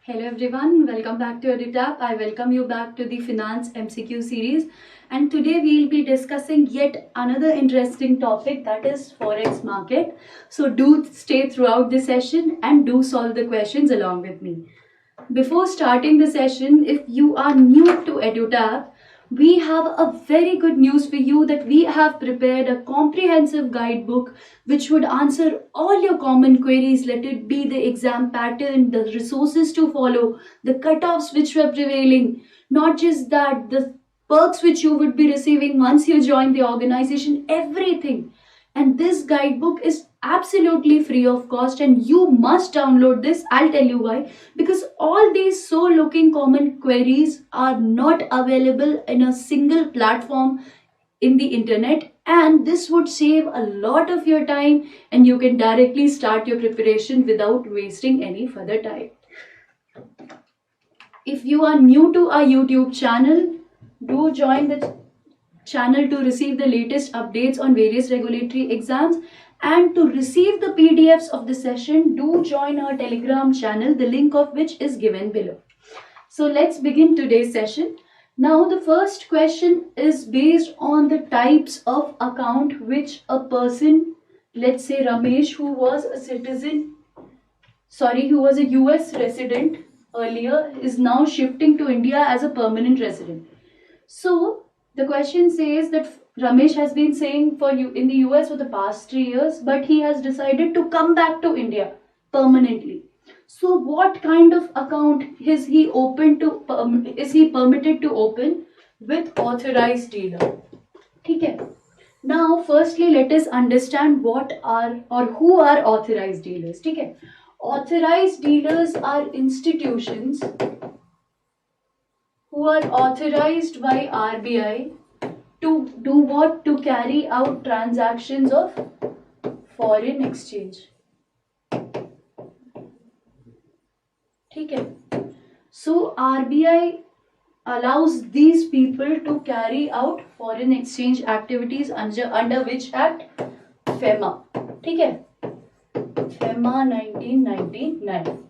Hello everyone, welcome back to EduTap. I welcome you back to the Finance MCQ series, and today we'll be discussing yet another interesting topic, that is Forex market. So do stay throughout the session and do solve the questions along with me. Before starting the session, if you are new to EduTap, we have a very good news for you that we have prepared a comprehensive guidebook which would answer all your common queries, let it be the exam pattern, the resources to follow, the cutoffs which were prevailing, not just that, the perks which you would be receiving once you join the organization, everything. And this guidebook is absolutely free of cost and you must download this. I'll tell you why. Because all these so looking common queries are not available in a single platform in the internet, and this would save a lot of your time and you can directly start your preparation without wasting any further time. If you are new to our YouTube channel, do join the channel to receive the latest updates on various regulatory exams, and to receive the PDFs of the session, do join our Telegram channel, the link of which is given below. So let's begin today's session. Now the first question is based on the types of account which a person, let's say Ramesh, who was a US resident earlier, is now shifting to India as a permanent resident. So the question says that Ramesh has been staying in the US for the past 3 years, but he has decided to come back to India permanently. So what kind of account is he permitted to open with authorized dealer? Okay. Now firstly let us understand what are or who are authorized dealers. Okay. Authorized dealers are institutions who are authorized by RBI to do what? To carry out transactions of foreign exchange. Okay. So RBI allows these people to carry out foreign exchange activities under which act? FEMA. Okay. FEMA 1999.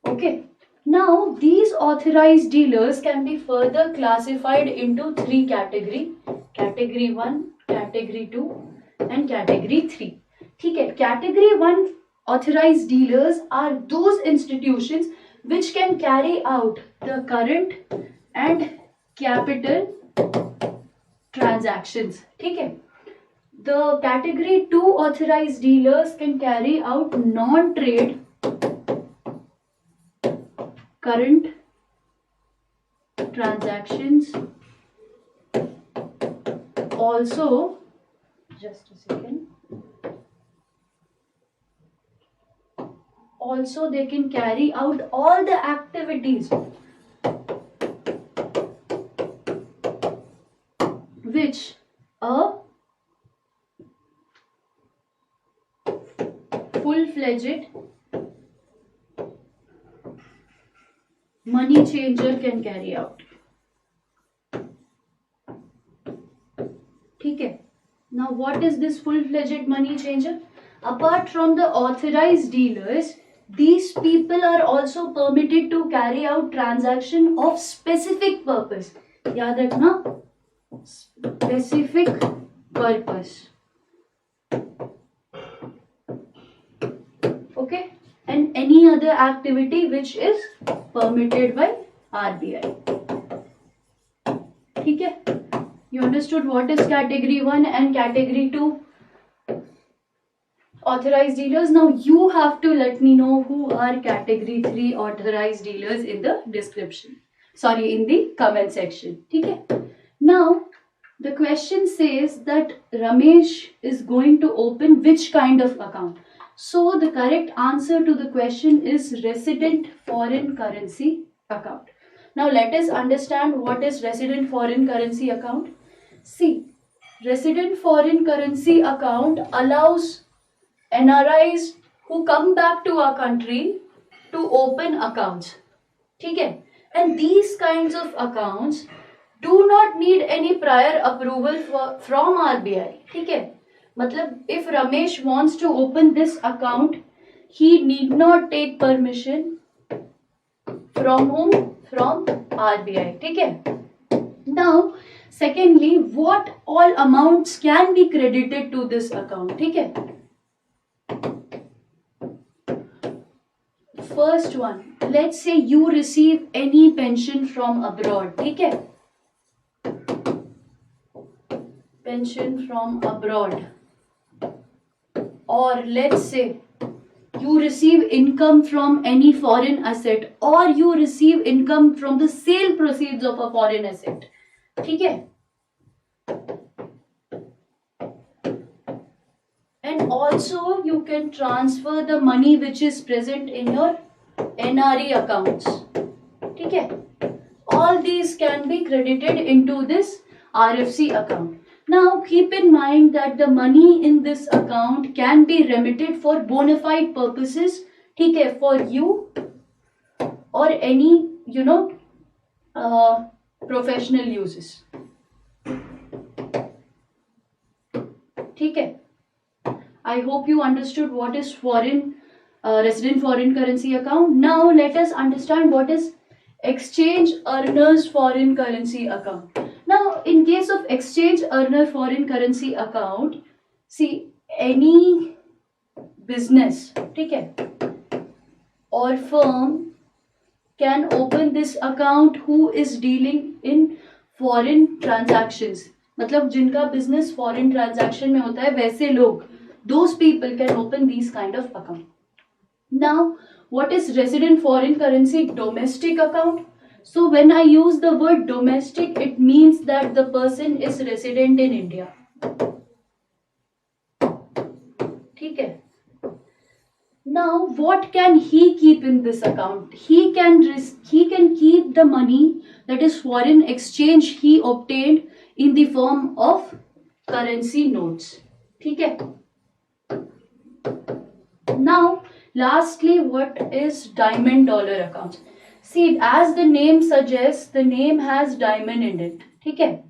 Okay. Now, these authorized dealers can be further classified into 3 categories. Category 1, Category 2 and Category 3. Okay. Category 1 authorized dealers are those institutions which can carry out the current and capital transactions. Okay. The Category 2 authorized dealers can carry out non-trade current transactions. Also, just a second. Also, they can carry out all the activities which a full-fledged money changer can carry out. Okay. Now what is this full-fledged money changer? Apart from the authorized dealers, these people are also permitted to carry out transaction of specific purpose. Yaad rakhna, specific purpose. Okay. And any other activity which is permitted by RBI. Okay. You understood what is Category 1 and Category 2 authorized dealers. Now you have to let me know who are Category 3 authorized dealers in the in the comment section. Okay. Now the question says that Ramesh is going to open which kind of account? So the correct answer to the question is resident foreign currency account. Now let us understand what is resident foreign currency account. See, resident foreign currency account allows NRIs who come back to our country to open accounts. Okay? And these kinds of accounts do not need any prior approval from RBI. Okay? Matlab, if Ramesh wants to open this account, he need not take permission From whom? From RBI. ठीक है. Now, secondly, what all amounts can be credited to this account? ठीक है. First one, let's say you receive any pension from abroad. ठीक है. Pension from abroad. Or let's say you receive income from any foreign asset, or you receive income from the sale proceeds of a foreign asset. ठीक है. And also you can transfer the money which is present in your NRE accounts. ठीक है. All these can be credited into this RFC account. Now keep in mind that the money in this account can be remitted for bona fide purposes. ठीक है. For you or any professional uses. ठीक है. I hope you understood what is resident foreign currency account. Now let us understand what is exchange earners foreign currency account. Now in case of exchange earner foreign currency account, see, any business, ठीक है, or firm can open this account who is dealing in foreign transactions. मतलब जिनका business foreign transaction में होता है, वैसे लोग, those people can open these kind of account. Now, what is resident foreign currency domestic account? So when I use the word domestic, it means that the person is resident in India. ठीक है. Now, what can he keep in this account? He can keep the money, that is foreign exchange he obtained in the form of currency notes. ठीक है. Now, lastly, what is diamond dollar accounts? See, as the name suggests, the name has diamond in it. ठीक है.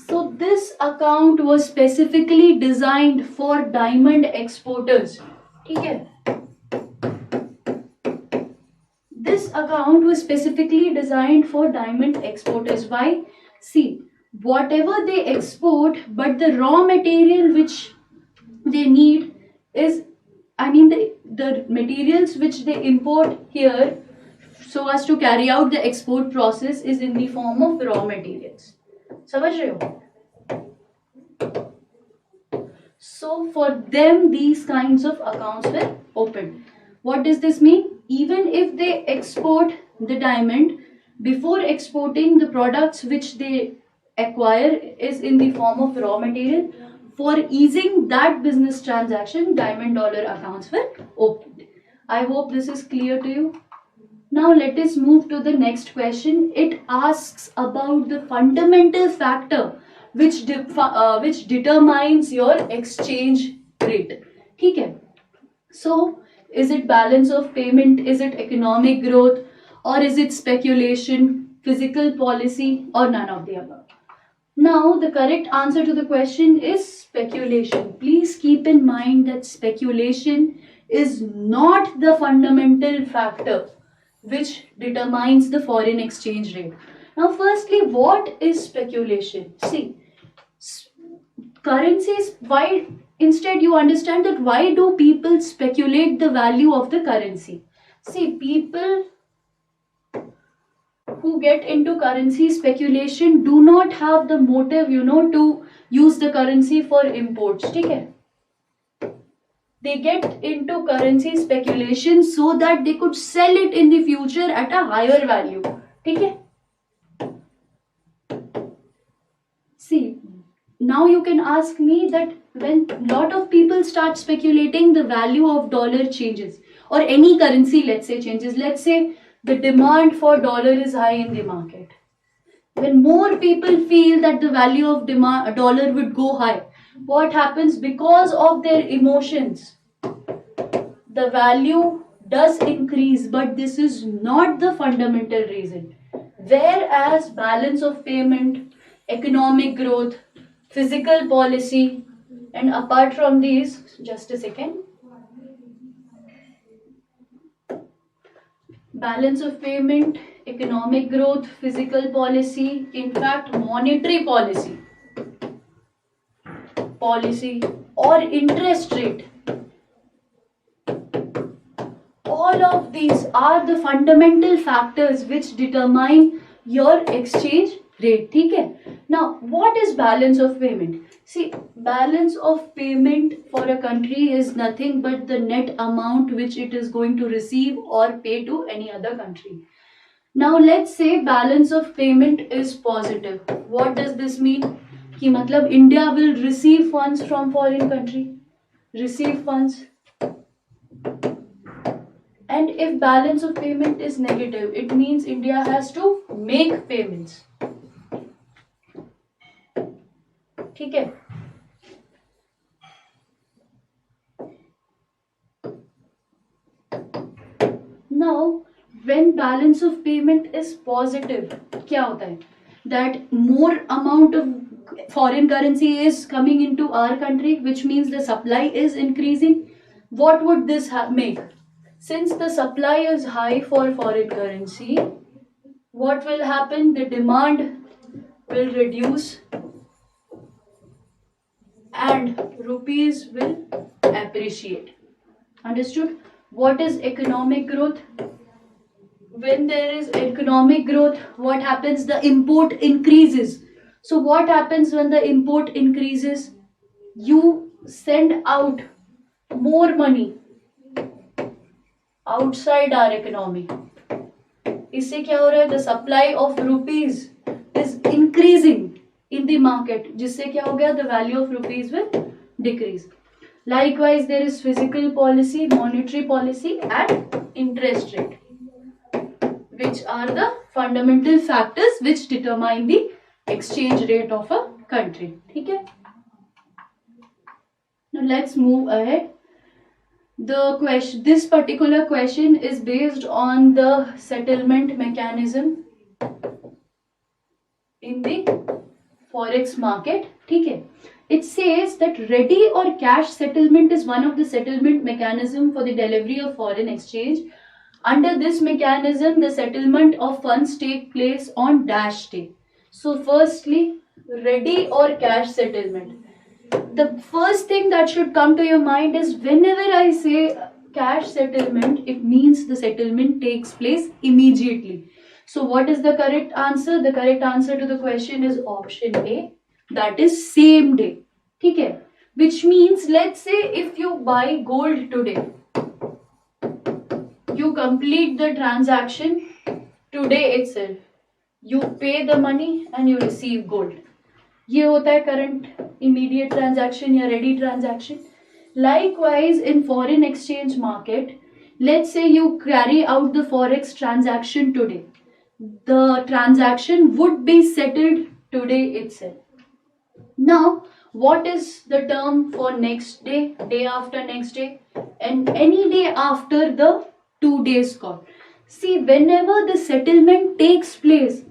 So this account was specifically designed for diamond exporters. ठीक है. This account was specifically designed for diamond exporters. Why? See, whatever they export, but the raw material which they need is, the materials which they import here so as to carry out the export process is in the form of raw materials. समझ रहे हो? So for them, these kinds of accounts were opened. What does this mean? Even if they export the diamond, before exporting, the products which they acquire is in the form of raw material. For easing that business transaction, diamond dollar accounts were opened. I hope this is clear to you. Now let us move to the next question. It asks about the fundamental factor which determines your exchange rate. ठीक है. So, is it balance of payment? Is it economic growth? Or is it speculation, fiscal policy, or none of the above? Now, the correct answer to the question is speculation. Please keep in mind that speculation is not the fundamental factor which determines the foreign exchange rate. Now, firstly, what is speculation? See, currencies, why, instead you understand that why do people speculate the value of the currency? See, people who get into currency speculation do not have the motive, to use the currency for imports. ठीक है. They get into currency speculation so that they could sell it in the future at a higher value. ठीक है. See, now you can ask me that when lot of people start speculating, the value of dollar changes, or any currency, let's say, changes. Let's say the demand for dollar is high in the market. When more people feel that the value of dollar would go high, what happens? Because of their emotions, the value does increase, but this is not the fundamental reason. Whereas balance of payment, economic growth, fiscal policy, and apart from these, just a second. balance of payment, economic growth, fiscal policy, in fact monetary policy or interest rate. All of these are the fundamental factors which determine your exchange rate. ठीक है? Now, what is balance of payment? See, balance of payment for a country is nothing but the net amount which it is going to receive or pay to any other country. Now, let's say balance of payment is positive. What does this mean? कि मतलब India will receive funds from foreign country. Receive funds. And if balance of payment is negative, it means India has to make payments. ठीक है? Now, when balance of payment is positive, क्या होता है? That more amount of foreign currency is coming into our country, which means the supply is increasing. What would this make? Since the supply is high for foreign currency, what will happen? The demand will reduce and rupees will appreciate. Understood? What is economic growth? When there is economic growth, what happens? The import increases. So what happens when the import increases? You send out more money outside our economy. इससे क्या हो रहा है? The supply of rupees is increasing in the market. जिससे क्या हो गया? The value of rupees will decrease. Likewise, there is fiscal policy, monetary policy, and interest rate, which are the fundamental factors which determine the exchange rate of a country. ठीक है? Now let's move ahead. This particular question is based on the settlement mechanism in the forex market. ठीक है? It says that ready or cash settlement is one of the settlement mechanism for the delivery of foreign exchange. Under this mechanism, the settlement of funds take place on dash day. So firstly, ready or cash settlement. The first thing that should come to your mind is whenever I say cash settlement, it means the settlement takes place immediately. So what is the correct answer? The correct answer to the question is option A, that is same day. ठीक है? Which means, let's say if you buy gold today, you complete the transaction today itself. You pay the money and you receive gold. ये होता है current immediate transaction या ready transaction. Likewise, in foreign exchange market, let's say you carry out the forex transaction today. The transaction would be settled today itself. Now, what is the term for next day, day after next day, and any day after the 2 days call? See, whenever the settlement takes place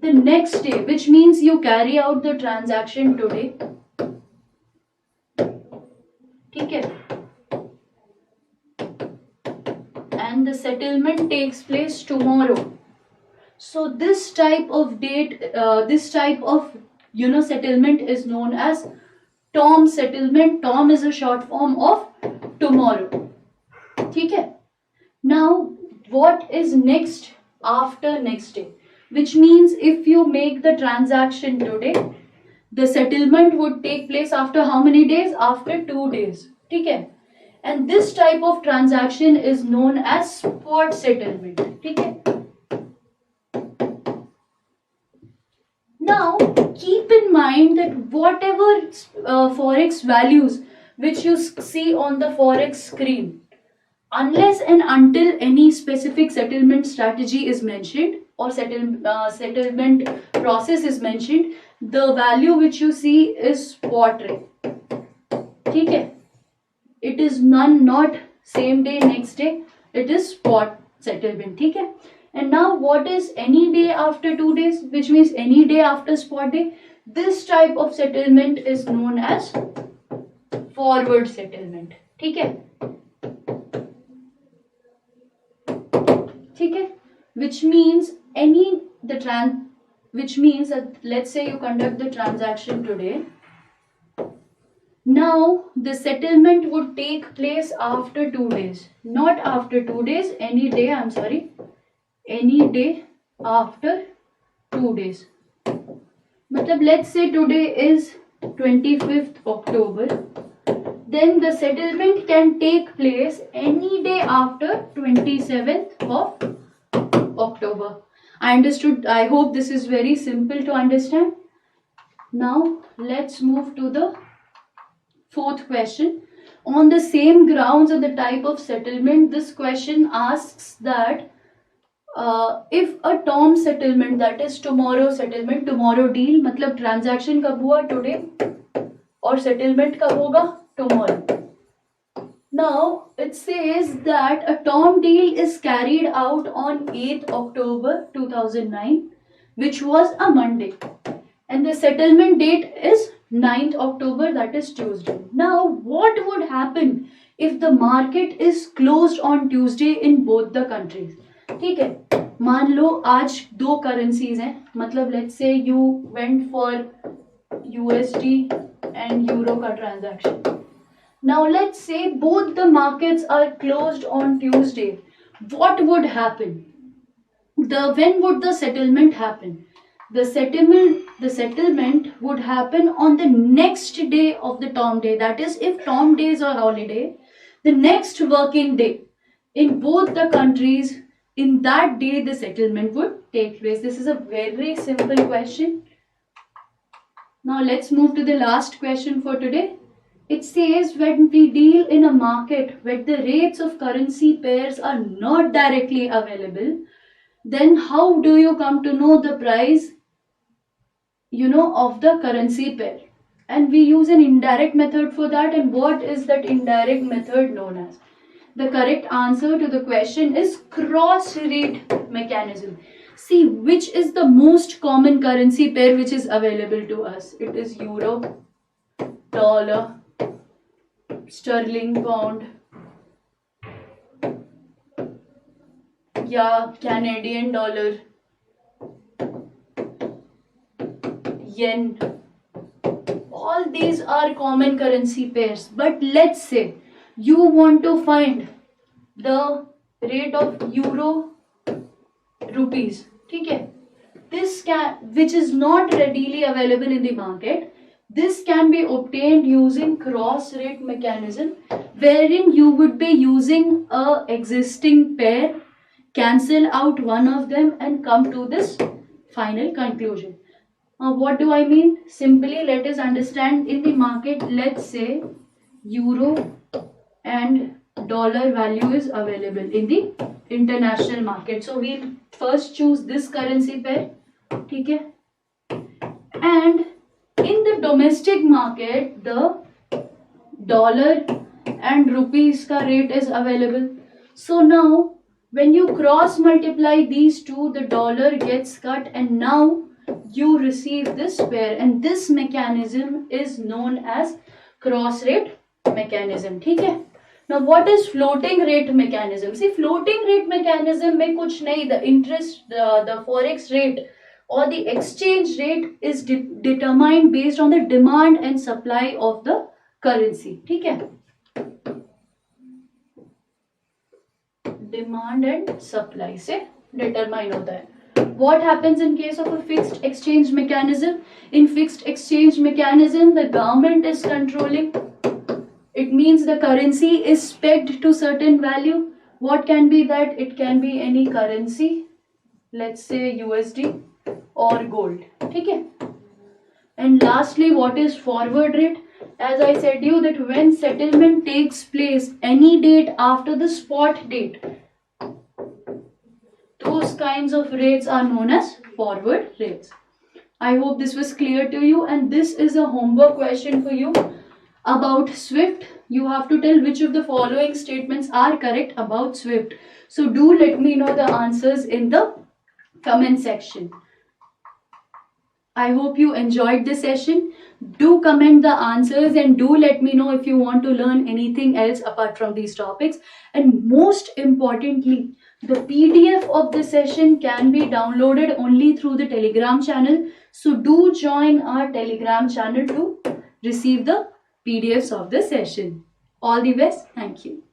the next day, which means you carry out the transaction today, ठीक है, and the settlement takes place tomorrow. So this type of date, this type of settlement is known as TOM settlement. TOM is a short form of tomorrow. ठीक है? Now, what is next after next day? Which means if you make the transaction today, the settlement would take place after how many days? After 2 days. ठीक है? And this type of transaction is known as spot settlement. ठीक है? Now, keep in mind that whatever forex values which you see on the forex screen, unless and until any specific settlement strategy is mentioned or settlement process is mentioned, the value which you see is spot rate. ठीक है? It is not same day, next day. It is spot settlement. ठीक है? And now, what is any day after 2 days, which means any day after spot day? This type of settlement is known as forward settlement. ठीक है? ठीक है, which means which means that let's say you conduct the transaction today. Now the settlement would take place after 2 days, not after 2 days, any day, I'm sorry, any day after 2 days. Matlab, let's say today is 25th October, then the settlement can take place any day after 27th of October. I understood. I hope this is very simple to understand. Now let's move to the fourth question. On the same grounds of the type of settlement, this question asks that if a term settlement, that is tomorrow settlement, tomorrow deal, मतलब transaction कब हुआ today और settlement कब होगा tomorrow. Now it says that a term deal is carried out on 8th October 2009, which was a Monday, and the settlement date is 9th October, that is Tuesday. Now what would happen if the market is closed on Tuesday in both the countries? ठीक है, मान लो आज दो currencies हैं, मतलब let's say you went for USD and euro का transaction. Now let's say both the markets are closed on Tuesday. What would happen? When would the settlement happen? The settlement would happen on the next day of the term day. That is, if term day is a holiday, the next working day in both the countries, in that day the settlement would take place. This is a very simple question. Now let's move to the last question for today. It says when we deal in a market where the rates of currency pairs are not directly available, then how do you come to know the price, of the currency pair? And we use an indirect method for that. And what is that indirect method known as? The correct answer to the question is cross rate mechanism. See, which is the most common currency pair which is available to us? It is euro, dollar, sterling pound, या Canadian dollar, yen. All these are common currency pairs. But let's say you want to find the rate of euro rupees. ठीक है? Which is not readily available in the market. This can be obtained using cross rate mechanism, wherein you would be using a existing pair, cancel out one of them and come to this final conclusion. What do I mean? Simply let us understand, in the market, let's say euro and dollar value is available in the international market. So we'll first choose this currency pair. Okay? And in the domestic market, the dollar and rupees ka rate is available. So now when you cross multiply these two, the dollar gets cut and now you receive this pair, and this mechanism is known as cross rate mechanism. ठीक है? Now what is floating rate mechanism? See, floating rate mechanism में कुछ नहीं, the interest, the forex rate or the exchange rate is determined based on the demand and supply of the currency. ठीक है? Demand and supply से determine होता है. What happens in case of a fixed exchange mechanism? In fixed exchange mechanism, the government is controlling. It means the currency is pegged to certain value. What can be that? It can be any currency, let's say USD or gold. Okay? And lastly, what is forward rate? As I said you that when settlement takes place any date after the spot date, those kinds of rates are known as forward rates. I hope this was clear to you, and this is a homework question for you about SWIFT. You have to tell which of the following statements are correct about SWIFT. So do let me know the answers in the comment section. I hope you enjoyed the session. Do comment the answers and do let me know if you want to learn anything else apart from these topics. And most importantly, the PDF of the session can be downloaded only through the Telegram channel. So do join our Telegram channel to receive the PDFs of the session. All the best. Thank you.